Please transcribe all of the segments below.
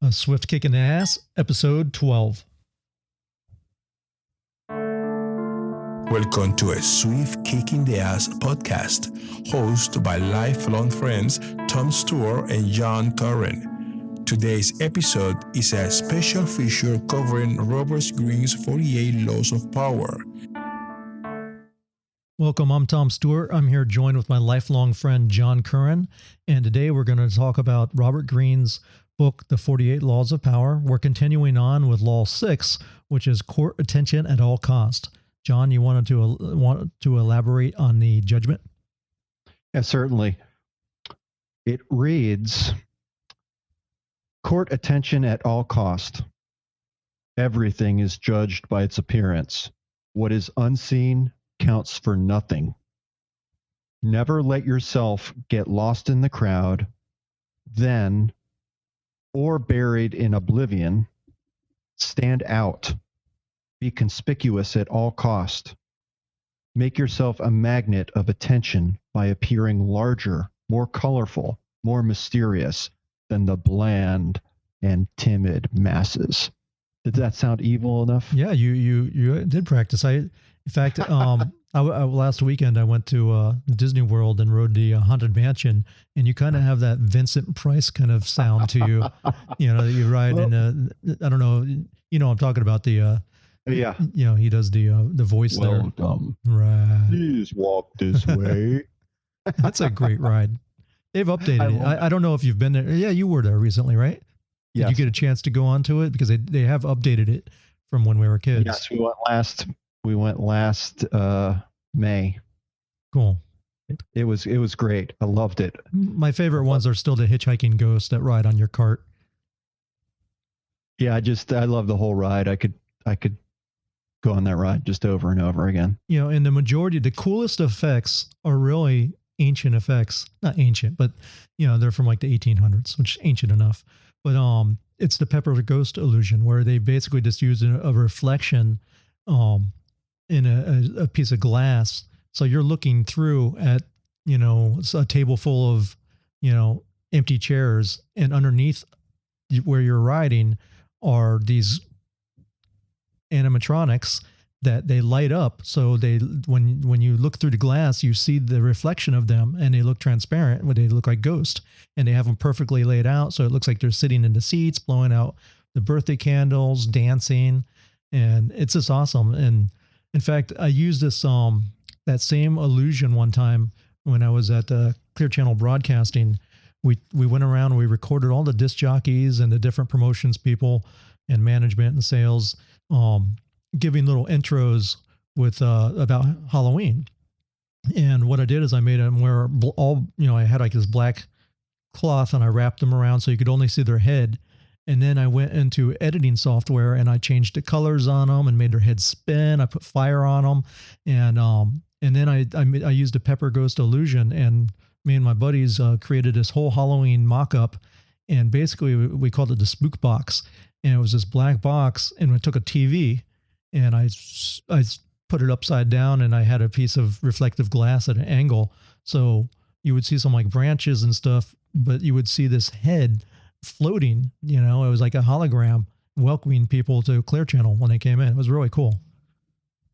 A Swift Kick in the Ass, episode 12. Welcome to a Swift Kick in the Ass podcast, hosted by lifelong friends Tom Stewart and John Curren. Today's episode is a special feature covering Robert Greene's 48 Laws of Power. Welcome, I'm Tom Stewart. I'm here joined with my lifelong friend John Curren, and today we're going to talk about Robert Greene's book, The 48 Laws of Power. We're continuing on with Law 6, which is court attention at all costs. John, you want to elaborate on the judgment? Yeah, certainly. It reads, court attention at all cost. Everything is judged by its appearance. What is unseen counts for nothing. Never let yourself get lost in the crowd, then, or buried in oblivion. Stand out. Be conspicuous at all cost. Make yourself a magnet of attention by appearing larger, more colorful, more mysterious than the bland and timid masses. Did that sound evil enough? Yeah, you did practice. In fact, last weekend I went to Disney World and rode the Haunted Mansion, and you kind of have that Vincent Price kind of sound to you. You know, that you ride in I don't know, you know, I'm talking about the. Yeah. You know, he does the voice there. Welcome. Right. Please walk this way. That's a great ride. They've updated it. I don't know if you've been there. Yeah, you were there recently, right? Yes. Did you get a chance to go onto it? Because they have updated it from when we were kids. Yes, we went last May. Cool. It was great. I loved it. My favorite ones are still the hitchhiking ghosts that ride on your cart. Yeah, I love the whole ride. I could go on that ride just over and over again. You know, and the coolest effects are really ancient effects. Not ancient, but you know, they're from like the 1800s, which is ancient enough. But it's the pepper ghost illusion, where they basically just use a reflection in a piece of glass. So you're looking through at, you know, a table full of, you know, empty chairs, and underneath where you're riding are these animatronics that they light up. So when you look through the glass, you see the reflection of them, and they look transparent, where they look like ghosts, and they have them perfectly laid out. So it looks like they're sitting in the seats, blowing out the birthday candles, dancing, and it's just awesome. And in fact, I used this, that same illusion one time when I was at Clear Channel Broadcasting. We went around and we recorded all the disc jockeys and the different promotions people and management and sales, giving little intros with about Halloween. And what I did is I made them wear I had like this black cloth, and I wrapped them around so you could only see their head. And then I went into editing software and I changed the colors on them and made their heads spin. I put fire on them, and then I used a pepper ghost illusion, and me and my buddies created this whole Halloween mock-up, and basically we called it the spook box. And it was this black box, and I took a TV and I put it upside down, and I had a piece of reflective glass at an angle. So you would see some like branches and stuff, but you would see this head floating, you know, it was like a hologram welcoming people to Clear Channel when they came in. It was really cool.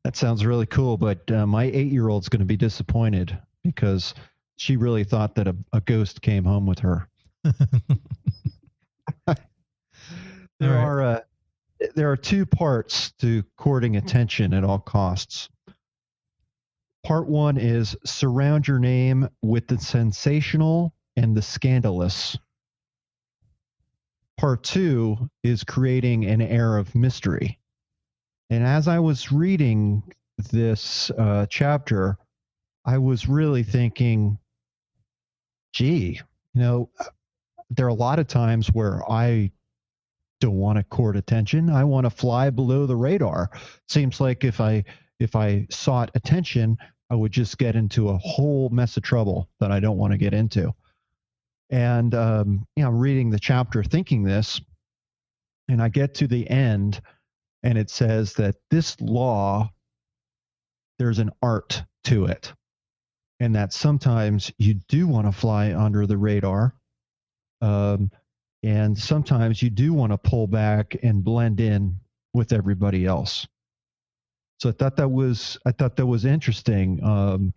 That sounds really cool, but my 8-year-old's going to be disappointed because she really thought that a ghost came home with her. There are two parts to courting attention at all costs. Part one is surround your name with the sensational and the scandalous. Part two is creating an air of mystery. And as I was reading this chapter, I was really thinking, gee, you know, there are a lot of times where I don't want to court attention. I want to fly below the radar. Seems like if I sought attention, I would just get into a whole mess of trouble that I don't want to get into. And I'm reading the chapter thinking this, and I get to the end, and it says that this law, there's an art to it, and that sometimes you do want to fly under the radar. And sometimes you do want to pull back and blend in with everybody else. So I thought that was interesting.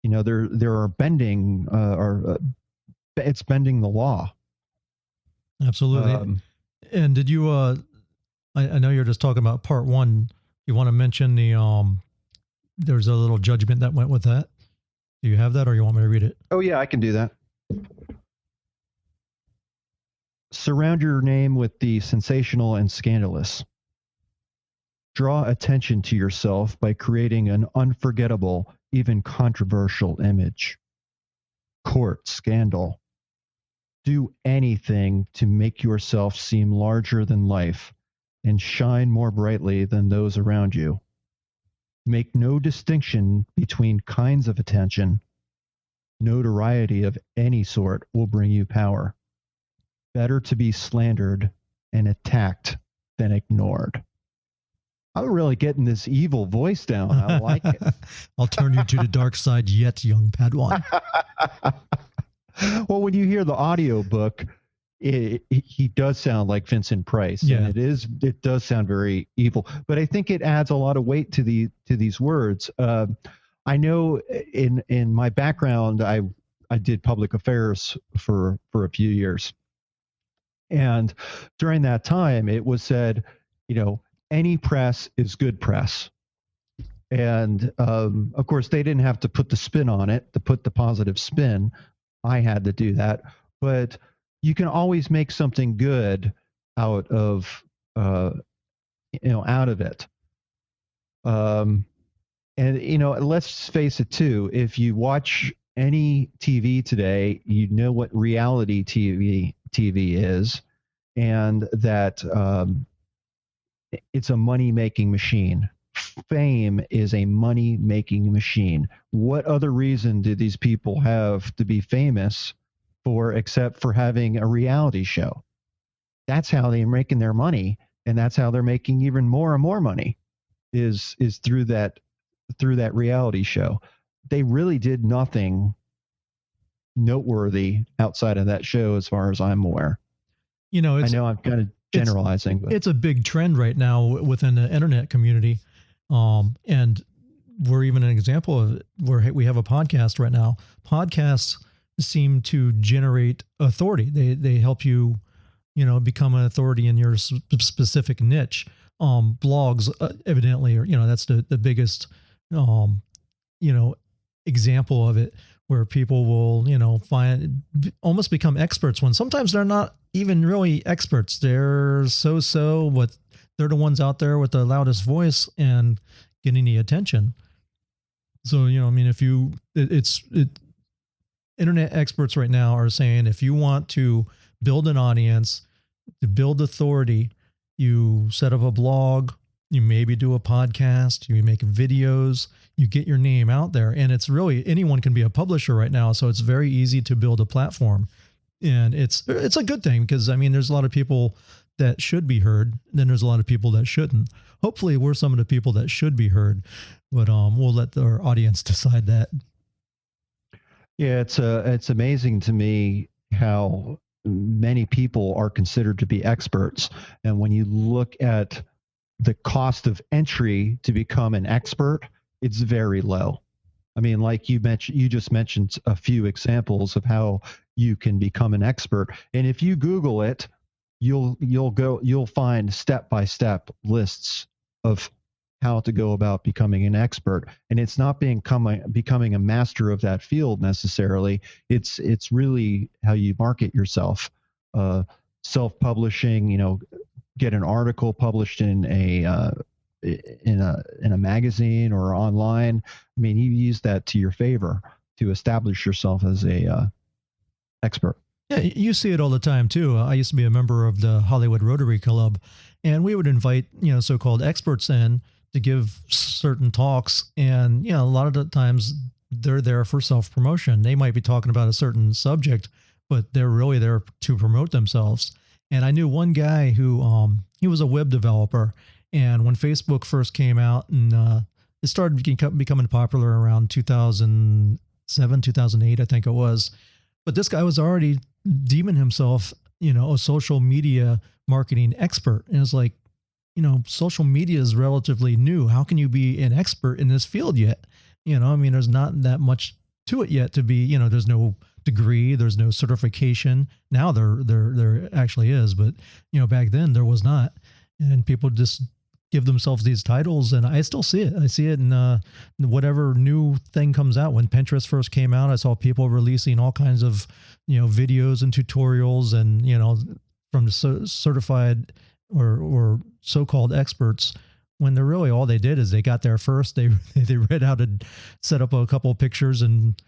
There are bending, it's bending the law. Absolutely. And did you, I know you're just talking about part one. You want to mention there's a little judgment that went with that. Do you have that, or you want me to read it? Oh yeah, I can do that. Surround your name with the sensational and scandalous. Draw attention to yourself by creating an unforgettable, even controversial image. Court scandal. Do anything to make yourself seem larger than life and shine more brightly than those around you. Make no distinction between kinds of attention. Notoriety of any sort will bring you power. Better to be slandered and attacked than ignored. I'm really getting this evil voice down. I like it. I'll turn you to the dark side yet, young Padawan. Well, when you hear the audio book, he does sound like Vincent Price. Yeah. And it does sound very evil. But I think it adds a lot of weight to these words. I know in my background, I did public affairs for a few years. And during that time, it was said, any press is good press. And of course, they didn't have to put the spin on it, to put the positive spin. I had to do that. But you can always make something good out of it. And let's face it too. If you watch any TV today, you know what reality TV is, and that it's a money-making machine. Fame is a money-making machine. What other reason do these people have to be famous for except for having a reality show? That's how they're making their money, and that's how they're making even more and more money is through that reality show. They really did nothing noteworthy outside of that show as far as I'm aware. I know I'm kind of generalizing, but it's a big trend right now within the internet community. And we're even an example of it where we have a podcast right now. Podcasts seem to generate authority. They help you, become an authority in your specific niche. Blogs, evidently, that's the biggest, example of it, where people will, almost become experts when sometimes they're not even really experts. They're so, but they're the ones out there with the loudest voice and getting the attention. So, internet experts right now are saying, if you want to build an audience, to build authority, you set up a blog, you maybe do a podcast, you make videos, you get your name out there. And it's really, anyone can be a publisher right now. So it's very easy to build a platform. And it's a good thing because, there's a lot of people that should be heard. Then there's a lot of people that shouldn't. Hopefully we're some of the people that should be heard, but we'll let our audience decide that. Yeah, it's amazing to me how many people are considered to be experts. And when you look at the cost of entry to become an expert, it's very low. Like you just mentioned a few examples of how you can become an expert. And if you Google it, you'll find step-by-step lists of how to go about becoming an expert. And it's not becoming a master of that field necessarily. It's really how you market yourself. Self-publishing, get an article published in a magazine or online. You use that to your favor to establish yourself as a expert. Yeah, you see it all the time too. I used to be a member of the Hollywood Rotary Club, and we would invite, so-called experts in to give certain talks. And, a lot of the times they're there for self-promotion. They might be talking about a certain subject, but they're really there to promote themselves. And I knew one guy who, he was a web developer. And when Facebook first came out and it started becoming popular around 2007, 2008, I think it was. But this guy was already deeming himself a social media marketing expert. And it's like, social media is relatively new. How can you be an expert in this field yet? I mean, there's not that much to it yet to be, there's no degree, there's no certification. Now there actually is, but back then there was not. And people just give themselves these titles, and I still see it. I see it in whatever new thing comes out. When Pinterest first came out, I saw people releasing all kinds of, videos and tutorials, and from the certified or so-called experts, when they're really, all they did is they got there first. They read how to set up a couple of pictures and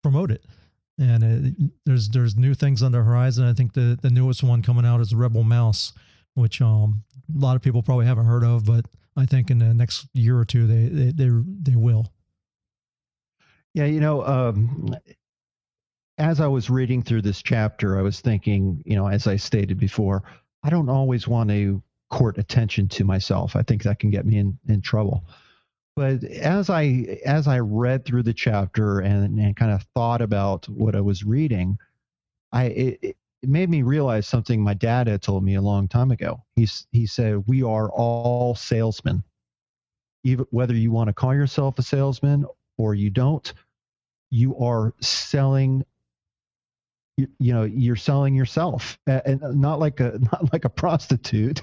promote it. And there's new things on the horizon. I think the newest one coming out is Rebel Mouse, which a lot of people probably haven't heard of, but I think in the next year or two they will. Yeah, as I was reading through this chapter, I was thinking, as I stated before, I don't always want to court attention to myself. I think that can get me in trouble. But as I read through the chapter and kind of thought about what I was reading, it made me realize something my dad had told me a long time ago. He said, we are all salesmen. Even whether you want to call yourself a salesman or you don't, you are selling. You're selling yourself, and not like a prostitute,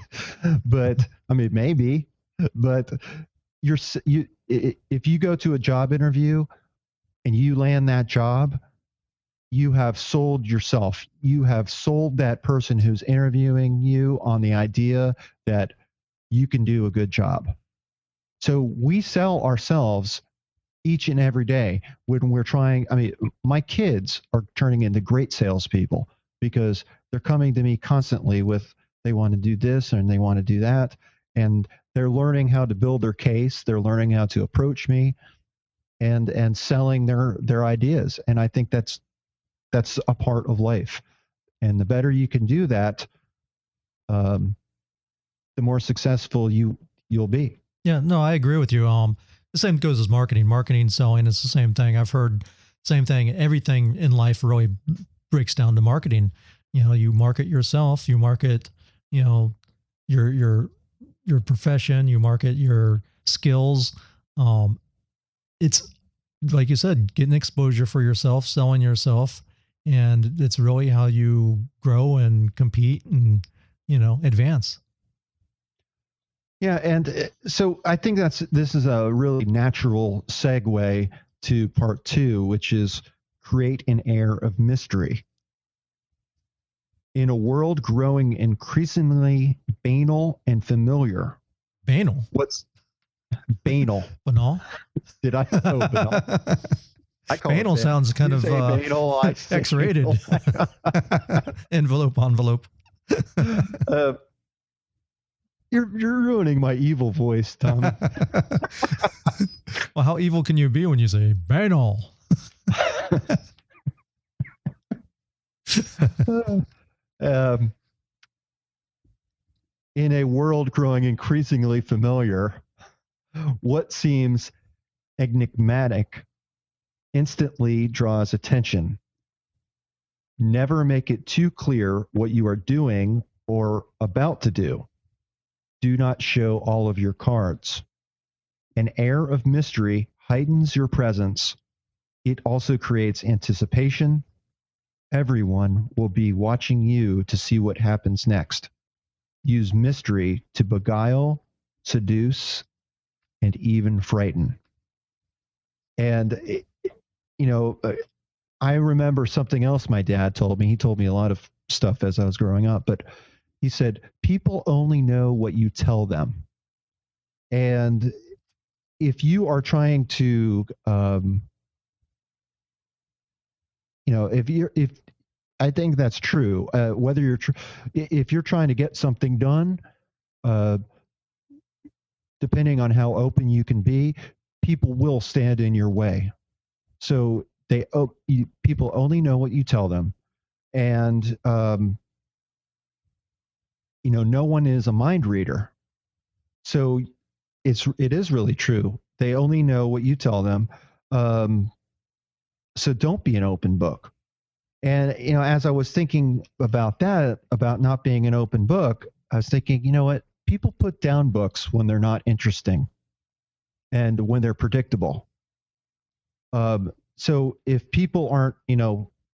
but I mean maybe, but if you go to a job interview and you land that job, you have sold yourself. You have sold that person who's interviewing you on the idea that you can do a good job. So we sell ourselves each and every day when we're trying. I mean, my kids are turning into great salespeople because they're coming to me constantly with, they want to do this and they want to do that. And they're learning how to build their case. They're learning how to approach me and selling their ideas. And I think that's a part of life. And the better you can do that, the more successful you'll be. Yeah, no, I agree with you. The same goes as marketing, selling. It's the same thing. I've heard same thing. Everything in life really breaks down to marketing. You market yourself, you market, your profession, you market your skills. It's like you said, getting exposure for yourself, selling yourself. And it's really how you grow and compete and, advance. Yeah, and so I think this is a really natural segue to part 2, which is create an air of mystery. In a world growing increasingly banal and familiar. Banal? What's banal? Banal? Did I? Oh, banal. Banal sounds kind of banal, X-rated. Envelope. You're ruining my evil voice, Tom. Well, how evil can you be when you say banal? In a world growing increasingly familiar, what seems enigmatic instantly draws attention. Never make it too clear what you are doing or about to do. Do not show all of your cards. An air of mystery heightens your presence. It also creates anticipation. Everyone will be watching you to see what happens next. Use mystery to beguile, seduce, and even frighten. And, I remember something else my dad told me. He told me a lot of stuff as I was growing up, but he said, people only know what you tell them. And if you are trying to, if I think that's true, whether if you're trying to get something done, depending on how open you can be, people will stand in your way. So people only know what you tell them. And, no one is a mind reader. So it is really true. They only know what you tell them. So don't be an open book. And, as I was thinking about that, about not being an open book, I was thinking, you know what? People put down books when they're not interesting and when they're predictable. So if people aren't,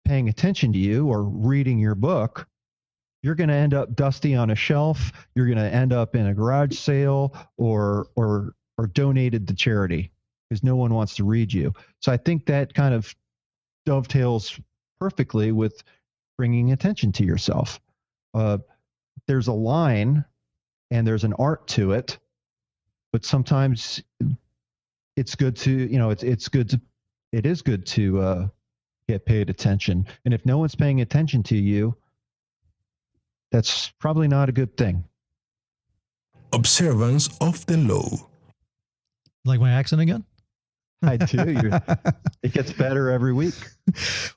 paying attention to you or reading your book, you're going to end up dusty on a shelf. You're going to end up in a garage sale or donated to charity because no one wants to read you. So I think that kind of dovetails perfectly with bringing attention to yourself. There's a line and there's an art to it, but sometimes it's good to, it is good to get paid attention. And if no one's paying attention to you, that's probably not a good thing. Observance of the law. Like my accent again? I do. It gets better every week.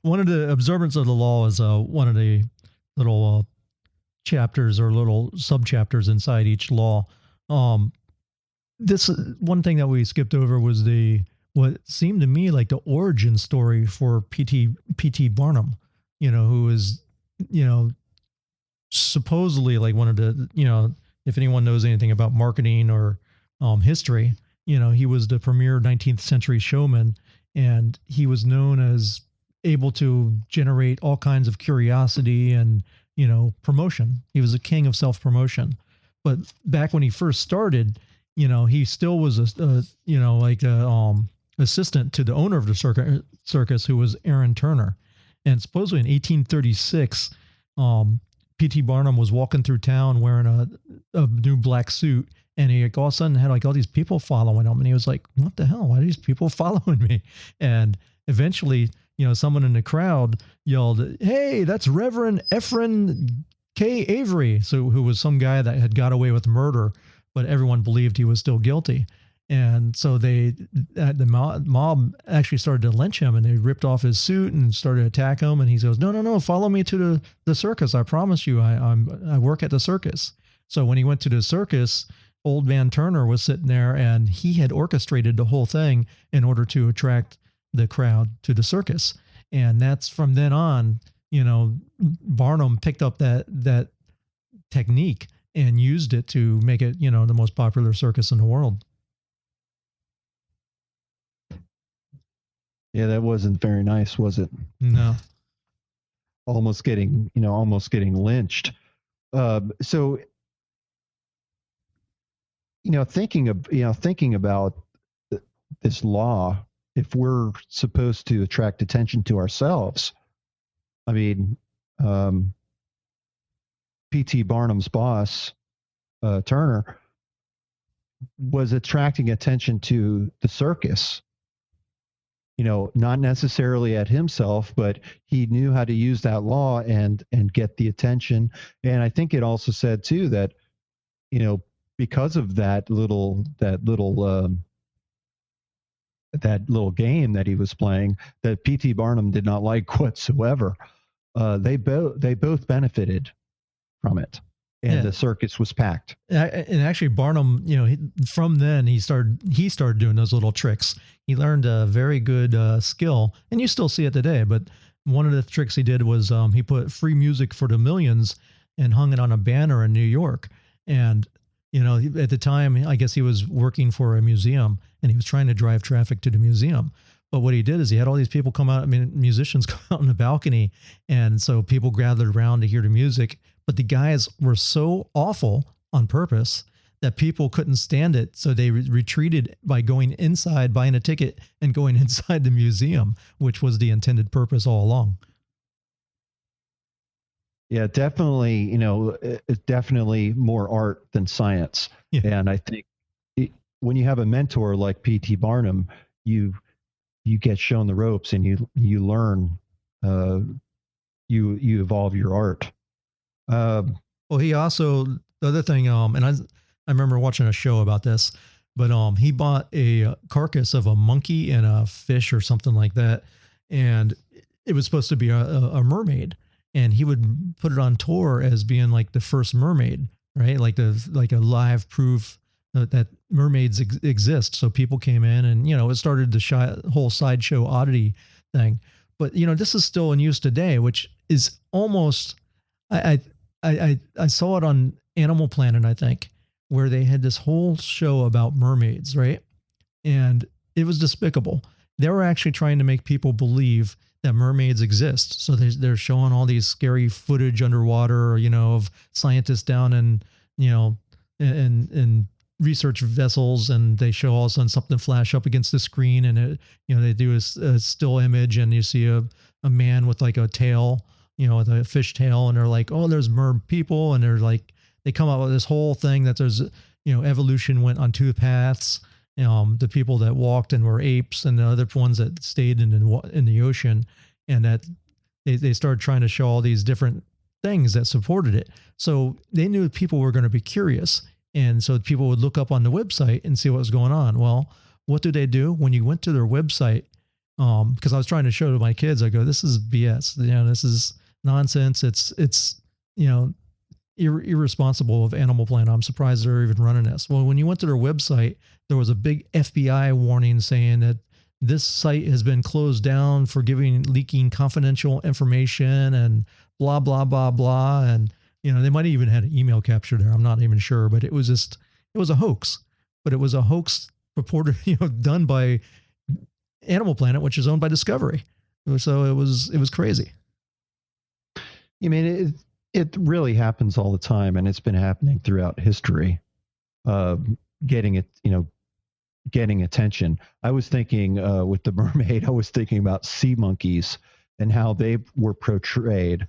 One of the observance of the law is one of the little chapters or little sub-chapters inside each law. This one thing that we skipped over was what seemed to me like the origin story for P.T. Barnum, who is, supposedly like one of the, if anyone knows anything about marketing or history, he was the premier 19th century showman, and he was known as able to generate all kinds of curiosity and, promotion. He was a king of self-promotion. But back when he first started, he still was assistant to the owner of the circus, who was Aaron Turner. And supposedly in 1836, P.T. Barnum was walking through town wearing a new black suit, and he all of a sudden had like all these people following him, and he was like, "What the hell? Why are these people following me?" And eventually, someone in the crowd yelled, "Hey, that's Reverend Ephraim K. Avery," who was some guy that had got away with murder, but everyone believed he was still guilty. And so the mob actually started to lynch him, and they ripped off his suit and started to attack him. And he goes, no, follow me to the circus. I promise you, I work at the circus. So when he went to the circus, old man Turner was sitting there, and he had orchestrated the whole thing in order to attract the crowd to the circus. And that's from then on, Barnum picked up that technique and used it to make it, the most popular circus in the world. Yeah, that wasn't very nice, was it? No. Almost getting lynched. So, thinking about this law, if we're supposed to attract attention to ourselves, I mean, P.T. Barnum's boss, Turner, was attracting attention to the circus. Not necessarily at himself, but he knew how to use that law and get the attention. And I think it also said too that, because of that little game that he was playing, that P.T. Barnum did not like whatsoever. They both benefited from it. And the circus was packed. And actually, Barnum, from then he started doing those little tricks. He learned a very good skill, and you still see it today. But one of the tricks he did was he put free music for the millions and hung it on a banner in New York. And at the time, I guess he was working for a museum, and he was trying to drive traffic to the museum. But what he did is he had all these people come out. I mean, musicians come out on the balcony, and so people gathered around to hear the music. But the guys were so awful on purpose that people couldn't stand it. So they retreated by going inside, buying a ticket, and going inside the museum, which was the intended purpose all along. Yeah, definitely. It's definitely more art than science. Yeah. And I think when you have a mentor like P.T. Barnum, you get shown the ropes, and you learn, you evolve your art. Well, he also, the other thing, and I remember watching a show about this, but he bought a carcass of a monkey and a fish or something like that, and it was supposed to be a mermaid, and he would put it on tour as being like the first mermaid, right? Like a live proof that mermaids exist. So people came in, and it started the whole sideshow oddity thing. But this is still in use today, which is almost. I saw it on Animal Planet, I think, where they had this whole show about mermaids, right? And it was despicable. They were actually trying to make people believe that mermaids exist. So they're showing all these scary footage underwater, of scientists down in, in research vessels, and they show all of a sudden something flash up against the screen, and they do a still image, and you see a man with like a tail, with a fish tail, and they're like, oh, there's mer people, and they're like, they come up with this whole thing that there's, evolution went on two paths. The people that walked and were apes, and the other ones that stayed in the ocean, and that they started trying to show all these different things that supported it. So they knew people were going to be curious. And so people would look up on the website and see what was going on. Well, what do they do when you went to their website? Because I was trying to show to my kids, I go, this is BS. This is nonsense. It's irresponsible of Animal Planet. I'm surprised they're even running this. Well, when you went to their website, there was a big FBI warning saying that this site has been closed down for leaking confidential information and blah, blah, blah, blah. And, they might have even had an email capture there. I'm not even sure, but it was a hoax. But it was a hoax purported, done by Animal Planet, which is owned by Discovery. So it was crazy. I mean, it really happens all the time, and it's been happening throughout history. Getting attention. I was thinking with the mermaid, I was thinking about sea monkeys and how they were portrayed.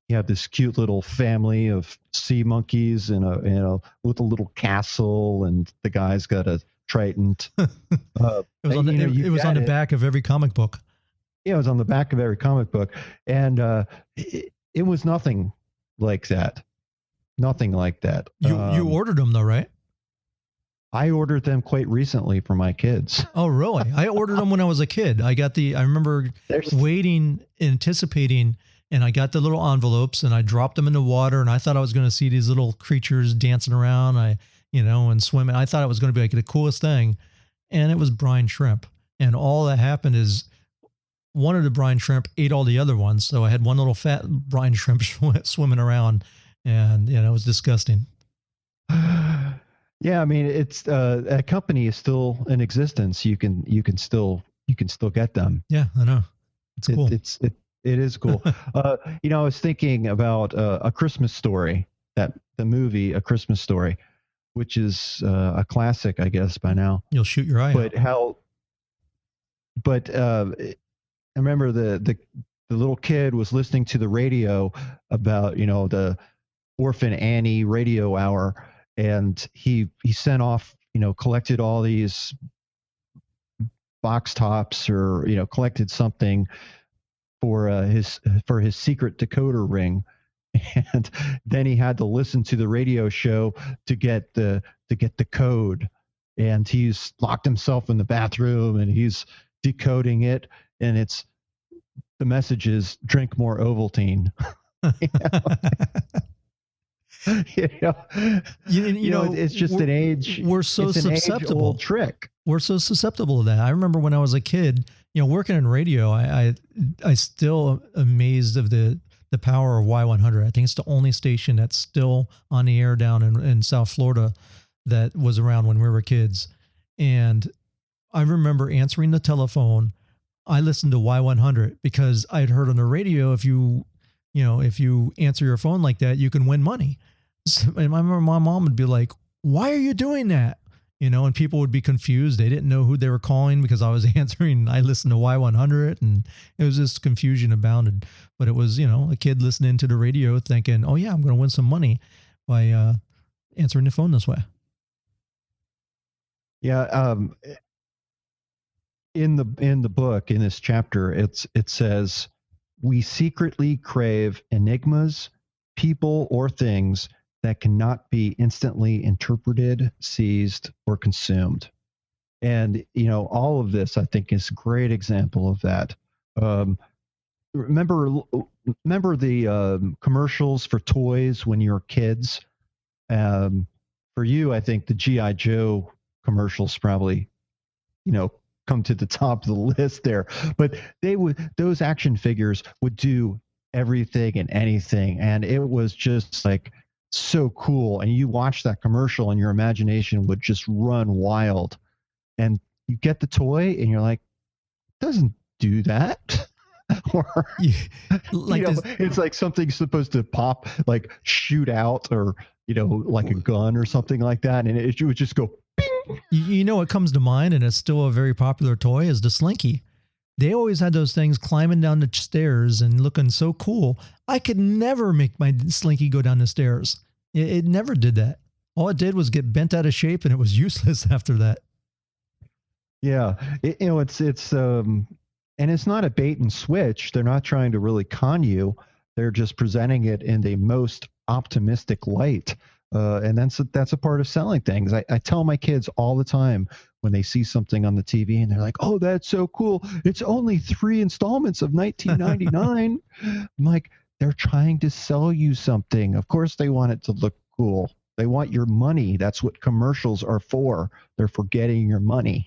You have this cute little family of sea monkeys with a little castle, and the guy's got a trident. It was on the back of every comic book. Yeah, it was on the back of every comic book, and it was nothing like that. Nothing like that. You ordered them though, right? I ordered them quite recently for my kids. Oh, really? I ordered them when I was a kid. I remember waiting, anticipating, and I got the little envelopes, and I dropped them in the water, and I thought I was going to see these little creatures dancing around, and swimming. I thought it was going to be like the coolest thing, and it was brine shrimp. And all that happened is one of the brine shrimp ate all the other ones, so I had one little fat brine shrimp swimming around, and it was disgusting. Yeah, I mean, it's a company is still in existence. You can still get them. Yeah, I know. It's cool. It is cool. I was thinking about A Christmas Story, the movie A Christmas Story, which is a classic, I guess, by now. You'll shoot your eye out. I remember the little kid was listening to the radio about the Orphan Annie radio hour, and he sent off, collected all these box tops, or collected something for his secret decoder ring, and then he had to listen to the radio show to get the code, and he's locked himself in the bathroom and he's decoding it, and the message is drink more Ovaltine. It's just an age. We're so susceptible. Trick. We're so susceptible to that. I remember when I was a kid, working in radio, I still amazed of the power of Y100. I think it's the only station that's still on the air down in South Florida that was around when we were kids. And I remember answering the telephone. I listened to Y100 because I'd heard on the radio, if you answer your phone like that, you can win money. So, and I remember my mom would be like, why are you doing that? And people would be confused. They didn't know who they were calling because I was answering. I listened to Y100, and it was just confusion abounded. But it was, a kid listening to the radio thinking, oh yeah, I'm going to win some money by answering the phone this way. Yeah. In the book, in this chapter, it says, we secretly crave enigmas, people, or things that cannot be instantly interpreted, seized, or consumed. And, all of this, I think, is a great example of that. Remember the commercials for toys when you were kids? For you, I think the G.I. Joe commercials probably, come to the top of the list there. But those action figures would do everything and anything, and it was just like so cool. And you watch that commercial and your imagination would just run wild. And you get the toy and you're like, it doesn't do that. Or Like it's like something's supposed to pop, like shoot out, or like a gun or something like that, and it would just go ping. You know what comes to mind, and it's still a very popular toy, is the Slinky. They always had those things climbing down the stairs and looking so cool. I could never make my Slinky go down the stairs. It never did that. All it did was get bent out of shape, and it was useless after that. Yeah, and it's not a bait and switch. They're not trying to really con you. They're just presenting it in the most optimistic light. And that's a part of selling things. I tell my kids all the time when they see something on the TV and they're like, oh, that's so cool. It's only 3 installments of $19.99. I'm like, they're trying to sell you something. Of course they want it to look cool. They want your money. That's what commercials are for. They're for getting your money.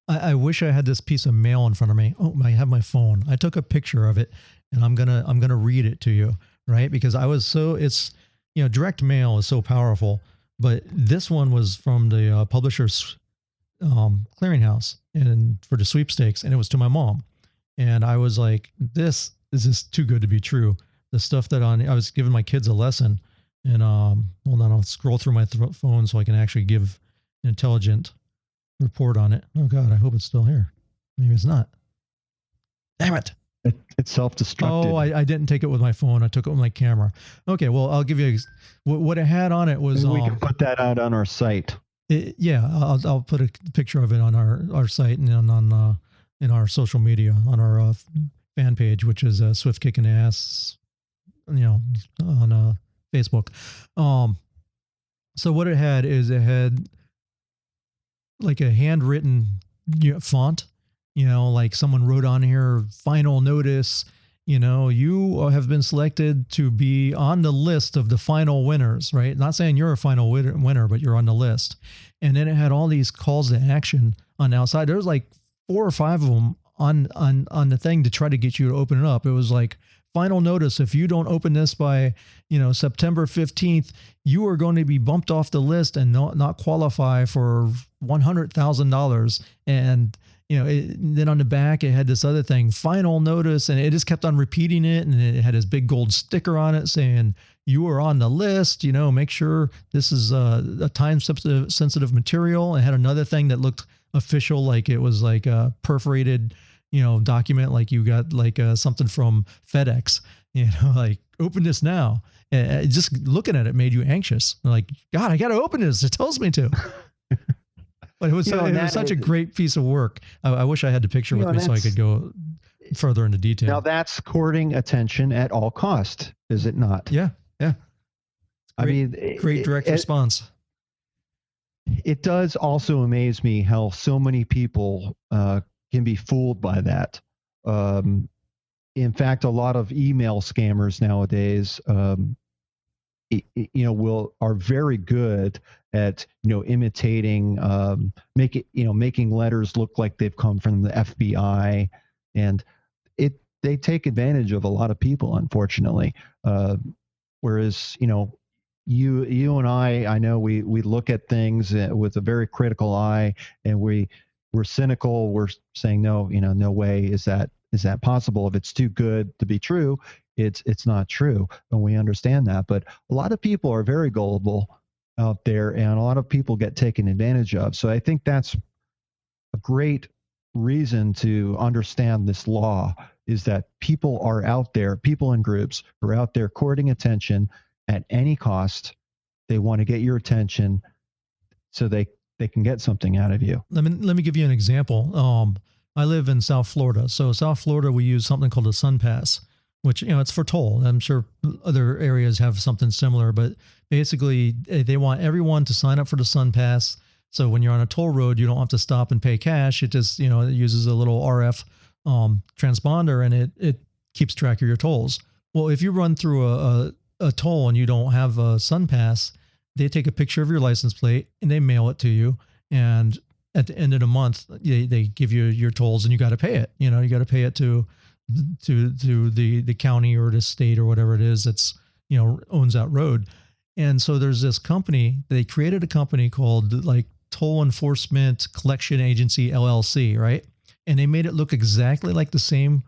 I wish I had this piece of mail in front of me. Oh, I have my phone. I took a picture of it, and I'm gonna read it to you, right? Because it's direct mail is so powerful, but this one was from the publisher's clearinghouse and for the sweepstakes, and it was to my mom, and I was like, this is just too good to be true. The stuff that I was giving my kids a lesson, and hold on, I'll scroll through my phone so I can actually give an intelligent report on it. Oh God, I hope it's still here. Maybe it's not. Damn it. It's self-destructed. Oh, I didn't take it with my phone. I took it with my camera. Okay, well, I'll give you what it had on it was. We can put that out on our site. I'll put a picture of it on our site and on in our social media on our fan page, which is Swift Kicking Ass, on Facebook. So what it had like a handwritten font, like someone wrote on here, final notice, you have been selected to be on the list of the final winners, right? Not saying you're a final winner, but you're on the list. And then it had all these calls to action on the outside. There was like 4 or 5 of them on the thing to try to get you to open it up. It was like, final notice, if you don't open this by, September 15th, you are going to be bumped off the list and not qualify for $100,000. And, then on the back, it had this other thing, final notice, and it just kept on repeating it. And it had this big gold sticker on it saying, you are on the list, make sure this is a time sensitive material. It had another thing that looked official, like it was like a perforated document, like you got like something from FedEx, like open this now. And just looking at it made you anxious. Like, God, I got to open this. It tells me to. But it was such a great piece of work. I wish I had the picture with me so I could go further into detail. Now that's courting attention at all cost, is it not? Yeah. Great direct response. It does also amaze me how so many people can be fooled by that. In fact, a lot of email scammers nowadays, are very good at imitating, making letters look like they've come from the FBI, and they take advantage of a lot of people, unfortunately. Whereas you and I know we look at things with a very critical eye, and we're cynical. We're saying no way is that possible. If it's too good to be true, it's not true, and we understand that. But a lot of people are very gullible out there, and a lot of people get taken advantage of. So I think that's a great reason to understand this law, is that people are out there, people in groups are out there courting attention at any cost. They want to get your attention so they can get something out of you. Let me give you an example. I live in South Florida. So South Florida, we use something called a Sun Pass, which, it's for toll. I'm sure other areas have something similar, but basically they want everyone to sign up for the Sun Pass. So when you're on a toll road, you don't have to stop and pay cash. It just, it uses a little RF transponder, and it keeps track of your tolls. Well, if you run through a toll and you don't have a Sun Pass, they take a picture of your license plate and they mail it to you. And at the end of the month, they give you your tolls and you got to pay it. You know, you got to pay it to the county or the state or whatever it is that's, you know, owns that road. And so there's this company, they created a company called like Toll Enforcement Collection Agency LLC, right? And they made it look exactly like the same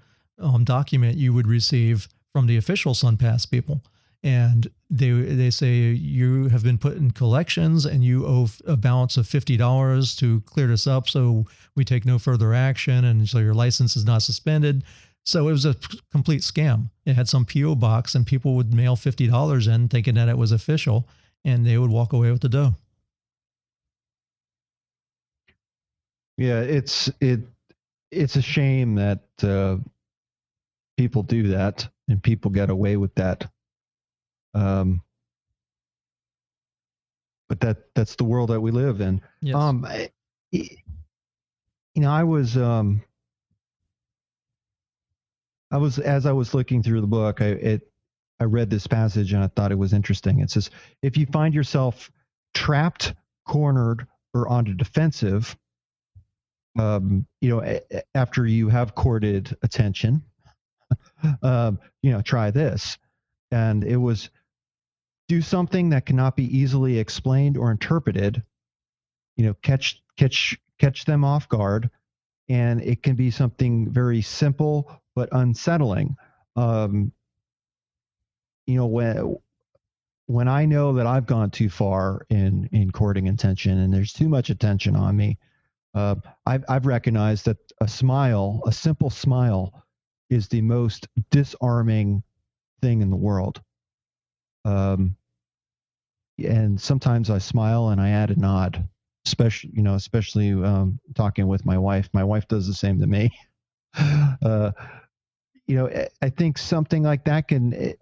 document you would receive from the official SunPass people. And they say you have been put in collections and you owe a balance of $50 to clear this up. So we take no further action. And so your license is not suspended. So it was a complete scam. It had some PO box and people would mail $50 in thinking that it was official and they would walk away with the dough. Yeah, it's a shame that people do that and people get away with that. But that's the world that we live in. Yes. I was as I was looking through the book, I read this passage and I thought it was interesting. It says, if you find yourself trapped, cornered, or on the defensive, after you have courted attention, try this. And it was, do something that cannot be easily explained or interpreted, catch them off guard. And it can be something very simple but unsettling. When I know that I've gone too far in courting attention and there's too much attention on me, I've recognized that a simple smile, is the most disarming thing in the world. And sometimes I smile and I add a nod, especially talking with my wife. My wife does the same to me. I think something like that can, it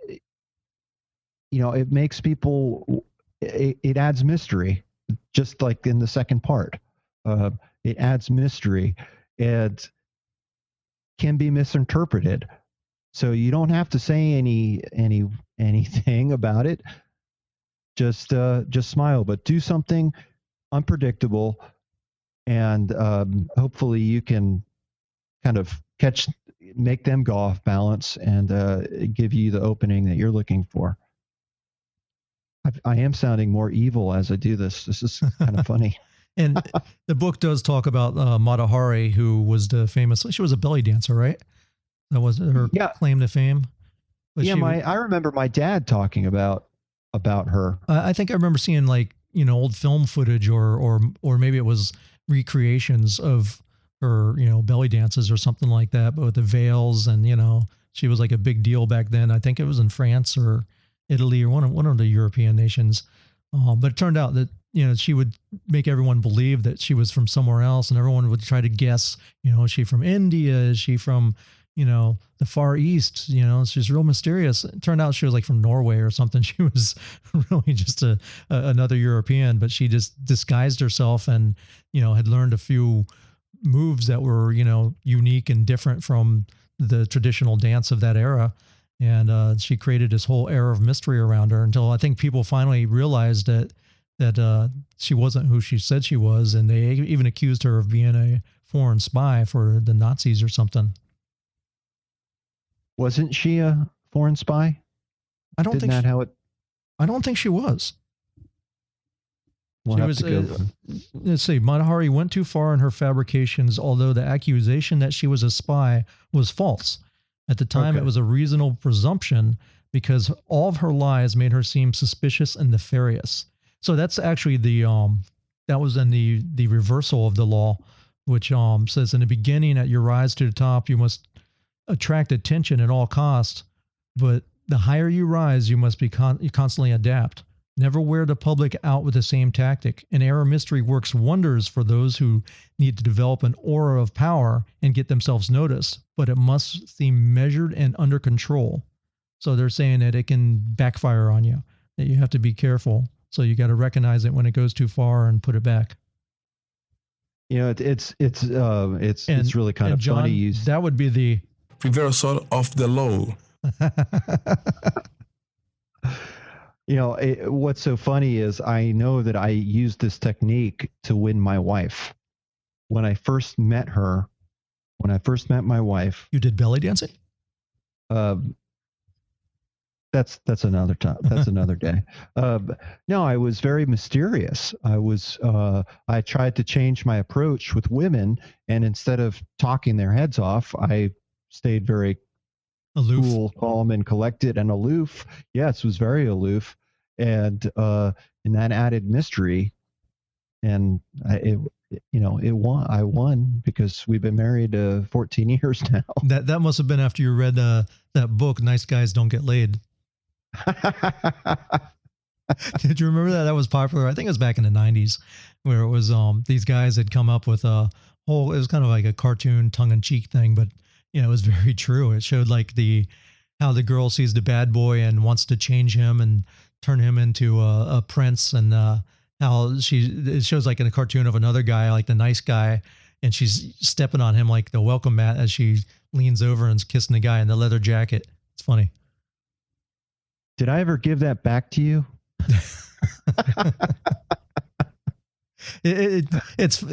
makes people, it adds mystery, just like in the second part. It adds mystery and can be misinterpreted. So you don't have to say anything about it. Just smile, but do something unpredictable, and hopefully you can kind of make them go off balance and give you the opening that you're looking for. I am sounding more evil as I do this. This is kind of funny. And the book does talk about Mata Hari, who was she was a belly dancer, right? That was her claim to fame. But I remember my dad talking about her. I think I remember seeing old film footage or maybe it was recreations of her, belly dances or something like that, but with the veils and, she was like a big deal back then. I think it was in France or Italy or one of the European nations. But it turned out that, she would make everyone believe that she was from somewhere else and everyone would try to guess, is she from India? Is she from, the Far East? She's real mysterious. It turned out she was like from Norway or something. She was really just another European, but she just disguised herself and, had learned a few moves that were, unique and different from the traditional dance of that era. And she created this whole air of mystery around her until I think people finally realized that she wasn't who she said she was. And they even accused her of being a foreign spy for the Nazis or something. Wasn't she a foreign spy? I don't think she was. Let's see. Mata Hari went too far in her fabrications, although the accusation that she was a spy was false. At the time, It was a reasonable presumption because all of her lies made her seem suspicious and nefarious. So that's actually that was in the reversal of the law, which says in the beginning, at your rise to the top, you must attract attention at all costs. But the higher you rise, you must be constantly adapt. Never wear the public out with the same tactic. An air of mystery works wonders for those who need to develop an aura of power and get themselves noticed, but it must seem measured and under control. So they're saying that it can backfire on you, that you have to be careful. So you got to recognize it when it goes too far and put it back. It's really kind of John, funny. That would be the reversal of the law. What's so funny is I know that I used this technique to win my wife. when I first met her, when I first met my wife, You did belly dancing? that's another time. That's another day. No, I was very mysterious. I tried to change my approach with women, and instead of talking their heads off, I stayed very Aloof. cool, calm, and collected and aloof. Yes, was very aloof, and that added mystery. And I won because we've been married 14 years now. That must have been after you read that book, Nice Guys Don't Get Laid. Did you remember that? That was popular. I think it was back in the 90s, where it was these guys had come up with it was kind of like a cartoon tongue-in-cheek thing, but it was very true. It showed like how the girl sees the bad boy and wants to change him and turn him into a prince, and how it shows like in a cartoon of another guy, like the nice guy, and she's stepping on him like the welcome mat as she leans over and's kissing the guy in the leather jacket. It's funny. Did I ever give that back to you? It's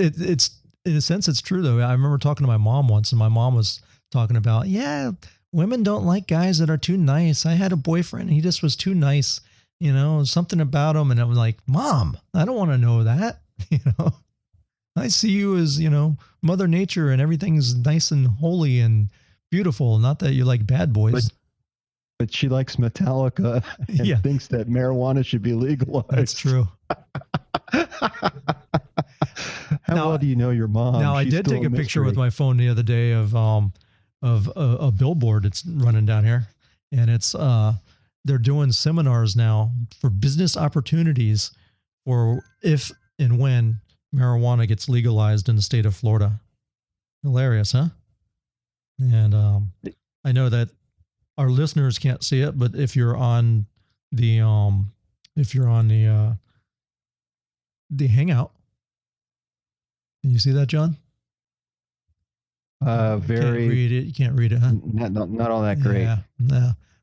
in a sense it's true though. I remember talking to my mom once, and my mom was talking about, women don't like guys that are too nice. I had a boyfriend, he just was too nice, something about him, and I was like, Mom, I don't want to know that. I see you as Mother Nature, and everything's nice and holy and beautiful. Not that you like bad boys. But she likes Metallica and thinks that marijuana should be legalized. That's true. How well do you know your mom? Now, I did take a picture with my phone the other day of a billboard that's running down here, and it's they're doing seminars now for business opportunities for if and when marijuana gets legalized in the state of Florida. Hilarious, huh? And I know that our listeners can't see it, but if you're on the Hangout, can you see that, John? Very. Can't read it. You can't read it, huh? Not all that great. Yeah.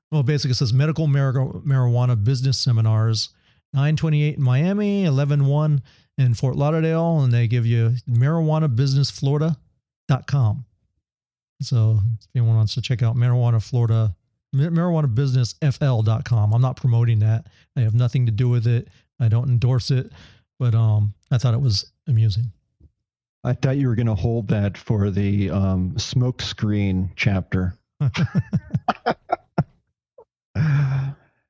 Well, basically, it says medical marijuana business seminars, 928 in Miami, 11-1 in Fort Lauderdale, and they give you marijuanabusinessflorida.com. So if anyone wants to check out marijuanabusinessfl.com. I'm not promoting that. I have nothing to do with it. I don't endorse it, but I thought it was amusing. I thought you were going to hold that for the smoke screen chapter.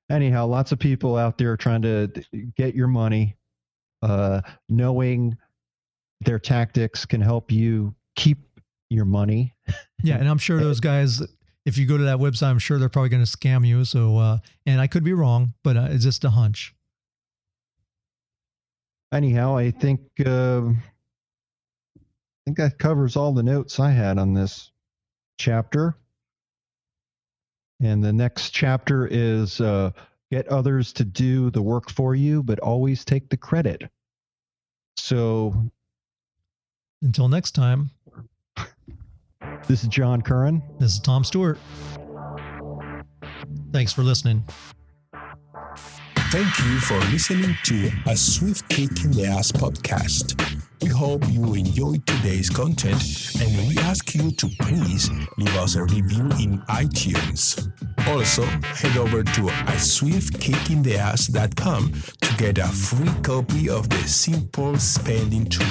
Anyhow, lots of people out there trying to get your money, knowing their tactics can help you keep your money. Yeah, and I'm sure those guys, if you go to that website, I'm sure they're probably going to scam you. So, and I could be wrong, but it's just a hunch. Anyhow, I think that covers all the notes I had on this chapter. And the next chapter is get others to do the work for you, but always take the credit. So until next time, this is John Curren. This is Tom Stewart. Thanks for listening. Thank you for listening to A Swift Kick in the Ass podcast. We hope you enjoyed today's content, and we ask you to please leave us a review in iTunes. Also, head over to aswiftkickintheass.com to get a free copy of the Simple Spending Tool.